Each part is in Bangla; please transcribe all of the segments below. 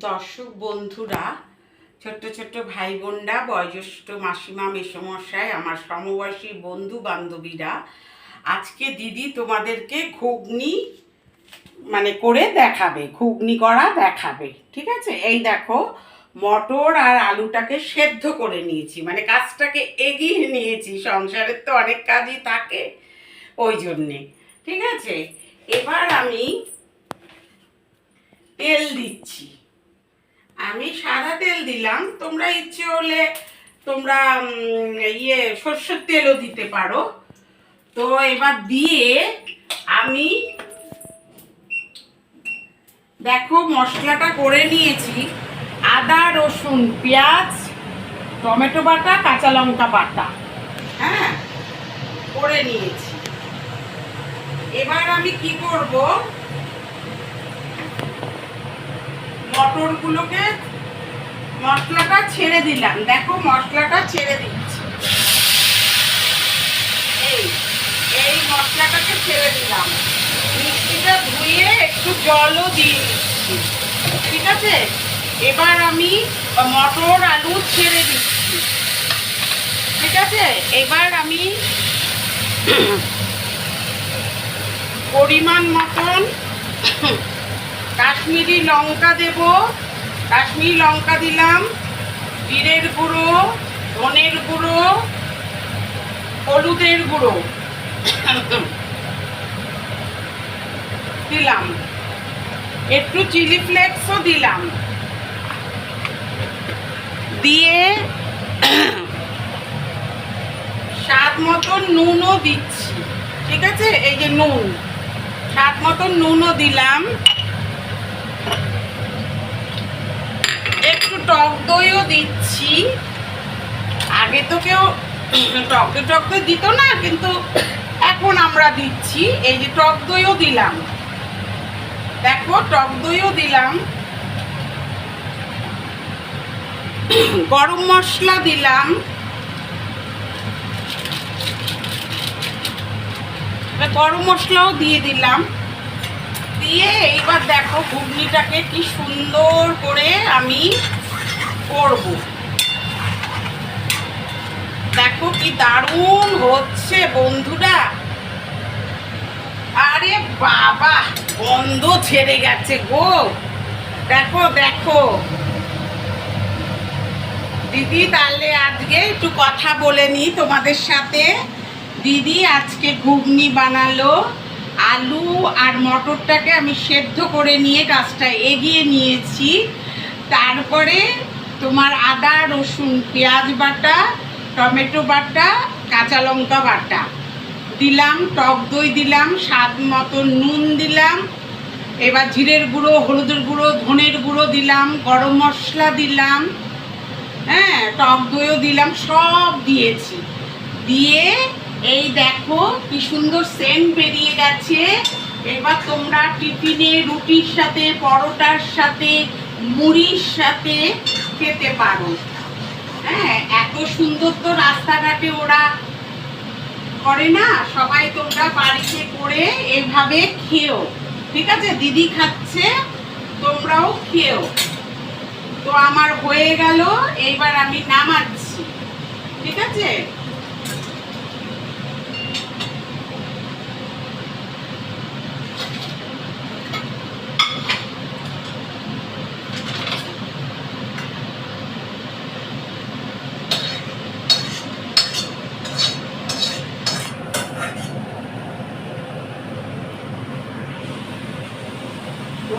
দর্শক বন্ধুরা, ছোট্ট ছোট্ট ভাই বোনরা, বয়োজ্যেষ্ঠ মাসিমা, মেসোমশাই, আমার সমবয়সী বন্ধু বান্ধবীরা, আজকে দিদি তোমাদেরকে ঘুগনি করে দেখাবে, ঘুগনি করা দেখাবে। ঠিক আছে? এই দেখো, মটর আর আলুটাকে সেদ্ধ করে নিয়েছি, কাজটাকে এগিয়ে নিয়েছি। সংসারের তো অনেক কাজই থাকে, ওই জন্যে। ঠিক আছে, এবার আমি তেল দিচ্ছি। আমি সাদা তেল দিলাম, তোমরা ইচ্ছে হলে তোমরা সর্ষের তেলও দিতে পারো। তো এবার দিয়ে আমি দেখো মশলাটা করে নিয়েছি। আদা, রসুন, পেঁয়াজ, টমেটো বাটা, কাঁচা লঙ্কা বাটা, হ্যাঁ, করে নিয়েছি। এবার আমি কি করব, মটরগুলোকে মশলাটা ছেড়ে দিলাম। দেখো মশলাটা ছেড়ে দিচ্ছি, এই মশলাটাকে ছেড়ে দিলাম। মিষ্টিটা ধুয়ে একটু জলও দিয়ে দিচ্ছি। ঠিক আছে, এবার আমি মটর আলু ছেড়ে দিচ্ছি। ঠিক আছে, এবার আমি পরিমাণ মতন কাশ্মীরি লঙ্কা দেব। কাশ্মীরি লঙ্কা দিলাম, জিরের গুঁড়ো, ধনের গুঁড়ো, হলুদের গুঁড়ো দিলাম, একটু চিলি ফ্লেক্সও দিলাম, দিয়ে স্বাদ মতন নুনও দিচ্ছি। ঠিক আছে, এই যে নুন, স্বাদ মতন নুনও দিলাম, একটু টক দইও দিচ্ছি। আগে তো কেউ টক দই দিত না, কিন্তু এখন আমরা দিচ্ছি। এই যে টক দইও দিলাম, দেখো টক দইও দিলাম, গরম মশলা দিলাম, গরম মশলাও দিয়ে দিলাম। দিয়ে এইবার দেখো ঘুগনিটাকে কি সুন্দর করে আমি করব। দেখো কি দারুণ হচ্ছে বন্ধুরা। আরে বাবা, গন্ধ ছেড়ে গেছে গো। দেখো দেখো দিদি, তাহলে আজকে একটু কথা বলে নি তোমাদের সাথে। দিদি আজকে ঘুগনি বানালো। আলু আর মটরটাকে আমি সেদ্ধ করে নিয়ে কাজটা এগিয়ে নিয়েছি। তারপরে তোমার আদা, রসুন, পেঁয়াজ বাটা, টমেটো বাটা, কাঁচা লঙ্কা বাটা দিলাম, টক দই দিলাম, স্বাদ মতো নুন দিলাম। এবার জিরের গুঁড়ো, হলুদের গুঁড়ো, ধনের গুঁড়ো দিলাম, গরম মশলা দিলাম, হ্যাঁ, টক দইও দিলাম, সব দিয়েছি। দিয়ে এই দেখো কি সুন্দর সেন্ট বেরিয়ে গেছে। এবার তোমরা টিফিনে, রুটির সাথে, পরোটার সাথে, মুড়ির সাথে খেতে পারো। হ্যাঁ, এত সুন্দর তো রাস্তাঘাটে ওরা করে না। সবাই তোমরা বাড়িতে করে এভাবে খেও। ঠিক আছে, দিদি খাচ্ছে, তোমরাও খেও। তো আমার হয়ে গেল, এইবার আমি নামাচ্ছি। ঠিক আছে,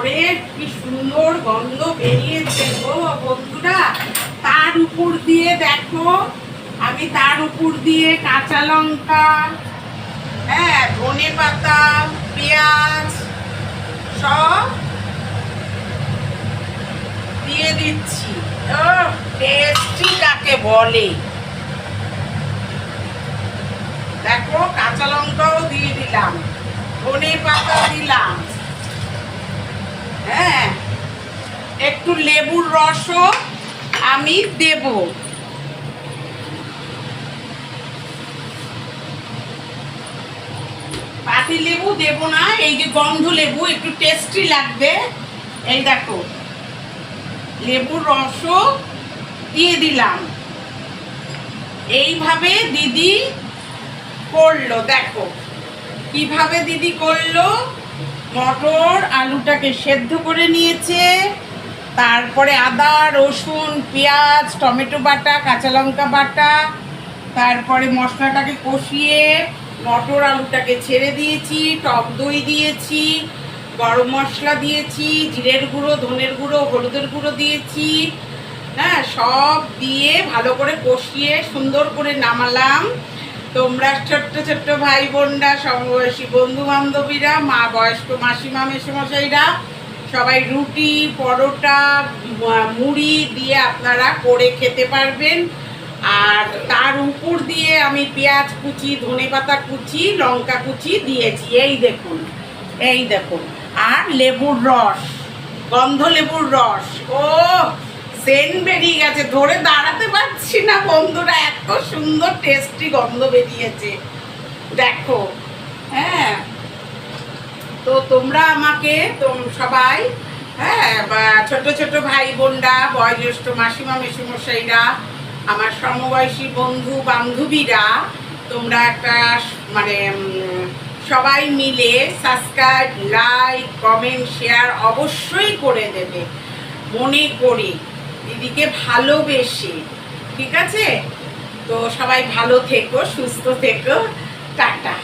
ওরে কি সুন্দর গন্ধ বেরিয়েছে গো বন্ধুরা। তার উপর দিয়ে দেখো, আমি তার উপর দিয়ে কাঁচা লঙ্কা, হ্যাঁ, ধনে পাতা, পেঁয়াজ সব দিয়ে দিচ্ছি। টেস্টি কাকে বলে। দেখো কাঁচা লঙ্কাও দিয়ে দিলাম, ধনে পাতা দিলাম, হ্যাঁ, একটু লেবুর রসও আমি দেব। পাতি লেবু দেব না, এই যে গন্ধ লেবু, একটু টেস্টি লাগবে। এই দেখো লেবুর রসও দিয়ে দিলাম। এইভাবে দিদি করলো, দেখো কিভাবে দিদি করলো। মটর আলুটাকে সেদ্ধ করে নিয়েছে, তারপরে আদা রসুন পেঁয়াজ টমেটো বাটা কাঁচা লঙ্কা বাটা, তারপরে মশলাটাকে কষিয়ে মটর আলুটাকে ছেড়ে দিয়েছি, টক দই দিয়েছি, গরম মশলা দিয়েছি, জিরের গুঁড়ো ধনের গুঁড়ো হলুদের গুঁড়ো দিয়েছি। হ্যাঁ, সব দিয়ে ভালো করে কষিয়ে সুন্দর করে নামালাম। তোমরা ছোট্ট ছোট্ট ভাই বোনরা, সমবয়সী বন্ধু বান্ধবীরা, মা বয়স্ক মাসিমা মেসোমশাইরা সবাই রুটি পরোটা মুড়ি দিয়ে আপনারা করে খেতে পারবেন। আর তার উপর দিয়ে আমি পেঁয়াজ কুচি ধনেপাতা কুচি লঙ্কা কুচি দিয়েছি। এই দেখুন, এই দেখুন, আর লেবুর রস, গন্ধ লেবুর রস। ও সেন্ট বেরিয়ে গেছে, ধরে দাঁড়াতে পারছি না বন্ধুরা, এত সুন্দর টেস্টি গন্ধ বেরিয়েছে দেখো। হ্যাঁ, তো তোমরা আমাকে সবাই, হ্যাঁ, ছোট ছোট ভাই বোনরা, বয়োজ্যেষ্ঠ মাসিমা মেসোমশাইরা, আমার সমবয়সী বন্ধু বান্ধবীরা, তোমরা একটা মানে সবাই মিলে সাবস্ক্রাইব লাইক কমেন্ট শেয়ার অবশ্যই করে দেবে, মনে করি দিদিকে ভালোবেসে। ঠিক আছে, তো সবাই ভালো থেকো, সুস্থ থেকো, টাটা।